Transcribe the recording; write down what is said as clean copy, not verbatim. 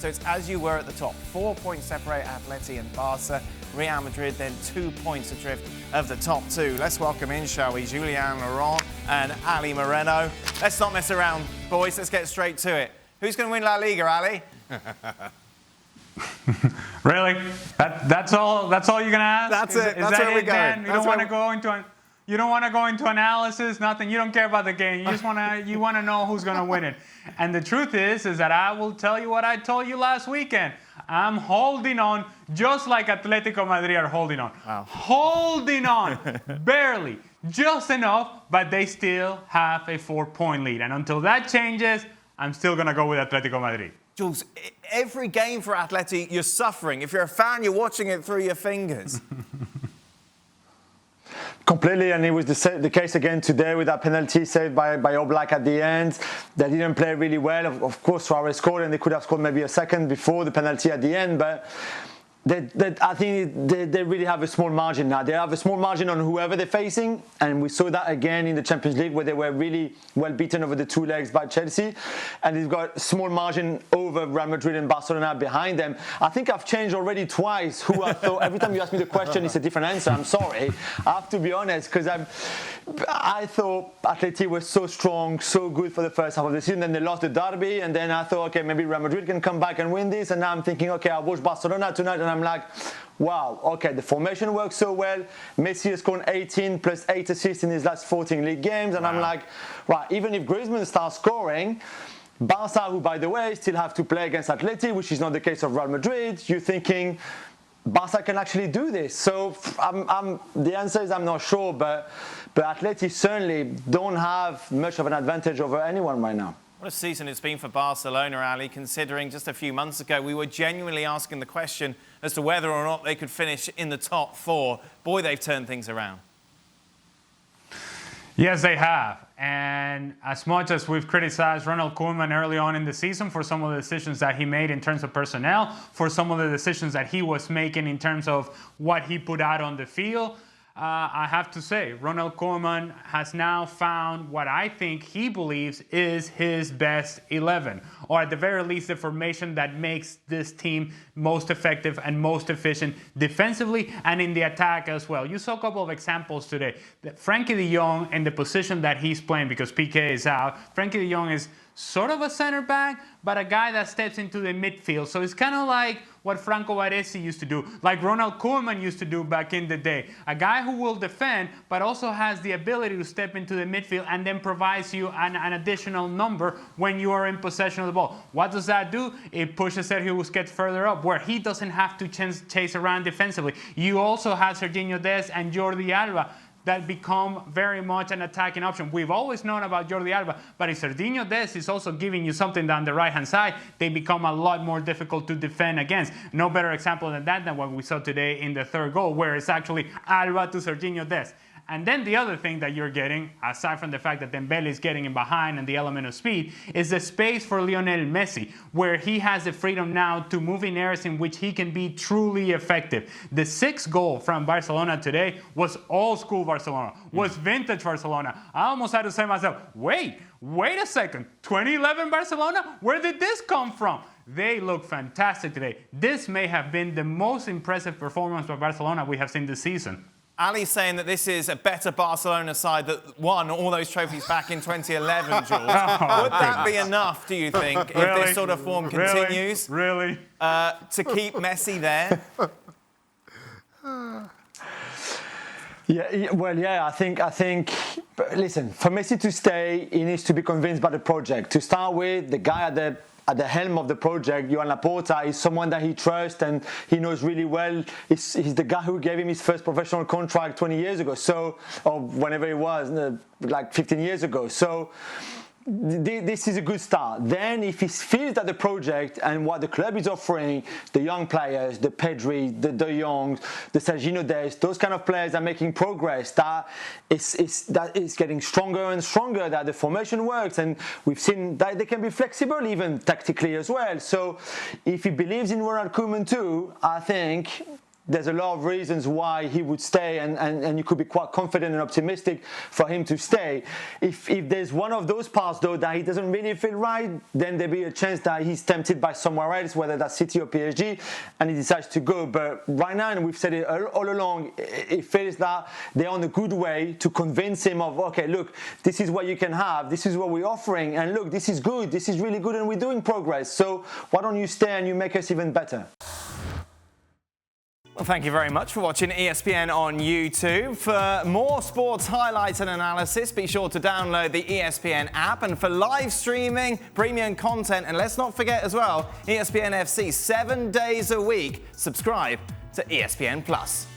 So it's as you were at the top. 4 points separate Atleti and Barca. Real Madrid then 2 points adrift of the top two. Let's welcome in, shall we, Julien and Ali Moreno. Let's not mess around, boys. Let's get straight to it. Who's going to win La Liga, Ali? Really? That's all you're gonna ask? That's it. That's where we're going. You don't want to go into you don't want to go into analysis, nothing. You don't care about the game. You just want to know who's gonna win it. And the truth is that I will tell you what I told you last weekend. I'm holding on, just like Atletico Madrid are holding on. Wow. Holding on, barely, just enough, but they still have a 4-point lead. And until that changes, I'm still gonna go with Atletico Madrid. Jules, every game for Atleti, you're suffering. If you're a fan, you're watching it through your fingers. Completely, and it was the case again today with that penalty saved by Oblak at the end. They didn't play really well. Of course, Suarez scored, and they could have scored maybe a second before the penalty at the end, but I think they really have a small margin now. They have a small margin on whoever they're facing, and we saw that again in the Champions League where they were really well beaten over the two legs by Chelsea, and they've got a small margin over Real Madrid and Barcelona behind them. I think I've changed already twice who I thought. Every time you ask me the question, it's a different answer. I'm sorry. I have to be honest, because I thought Atleti was so strong, so good for the first half of the season. Then they lost the derby, and then I thought, okay, maybe Real Madrid can come back and win this. And now I'm thinking, okay, I'll watch Barcelona tonight, and I'm like, wow, okay, the formation works so well. Messi has scored 18 plus 8 assists in his last 14 league games, and wow. I'm like, right, even if Griezmann starts scoring, Barca, who by the way still have to play against Atleti, which is not the case of Real Madrid, you're thinking Barca can actually do this. So the answer is I'm not sure, but Atleti certainly don't have much of an advantage over anyone right now. What a season it's been for Barcelona, Ali, considering just a few months ago we were genuinely asking the question as to whether or not they could finish in the top four. Boy, they've turned things around. Yes, they have. And as much as we've criticized Ronald Koeman early on in the season for some of the decisions that he made in terms of personnel, for some of the decisions that he was making in terms of what he put out on the field, I have to say, Ronald Koeman has now found what I think he believes is his best 11, or at the very least the formation that makes this team most effective and most efficient defensively and in the attack as well. You saw a couple of examples today. Frankie de Jong in the position that he's playing, because PK is out, Frankie de Jong is sort of a center back, but a guy that steps into the midfield. So it's kind of like what Franco Baresi used to do, like Ronald Koeman used to do back in the day. A guy who will defend, but also has the ability to step into the midfield and then provides you an additional number when you are in possession of the ball. What does that do? It pushes Sergio Busquets further up, where he doesn't have to chase around defensively. You also have Sergino Dest and Jordi Alba that become very much an attacking option. We've always known about Jordi Alba, but if Sergino Dest is also giving you something down the right-hand side, they become a lot more difficult to defend against. No better example than that than what we saw today in the third goal, where it's actually Alba to Sergino Dest. And then the other thing that you're getting, aside from the fact that Dembele is getting in behind and the element of speed, is the space for Lionel Messi, where he has the freedom now to move in areas in which he can be truly effective. The sixth goal from Barcelona today was old school Barcelona, was vintage Barcelona. I almost had to say to myself, wait a second, 2011 Barcelona? Where did this come from? They look fantastic today. This may have been the most impressive performance by Barcelona we have seen this season. Ali's saying that this is a better Barcelona side that won all those trophies back in 2011, Jules. Would that be enough, do you think, if this sort of form continues? Really? To keep Messi there? Yeah, I think, listen, for Messi to stay, he needs to be convinced by the project. To start with, the guy at the helm of the project, Joan Laporta, is someone that he trusts and he knows really well. He's the guy who gave him his first professional contract 20 years ago, or whenever it was, like 15 years ago. So this is a good start. Then if he feels that the project and what the club is offering, the young players, the Pedri, the De Jong, the Sergino Dest, those kind of players are making progress, that is getting stronger and stronger, that the formation works, and we've seen that they can be flexible even tactically as well. So if he believes in Ronald Koeman too, I think there's a lot of reasons why he would stay, and you could be quite confident and optimistic for him to stay. If there's one of those parts, though, that he doesn't really feel right, then there'll be a chance that he's tempted by somewhere else, whether that's City or PSG, and he decides to go. But right now, and we've said it all along, it feels that they're on a good way to convince him of, okay, look, this is what you can have, this is what we're offering, and look, this is good, this is really good, and we're doing progress. So why don't you stay and you make us even better? Well, thank you very much for watching ESPN on YouTube. For more sports highlights and analysis, be sure to download the ESPN app. And for live streaming, premium content, and let's not forget as well, ESPN FC 7 days a week. Subscribe to ESPN+.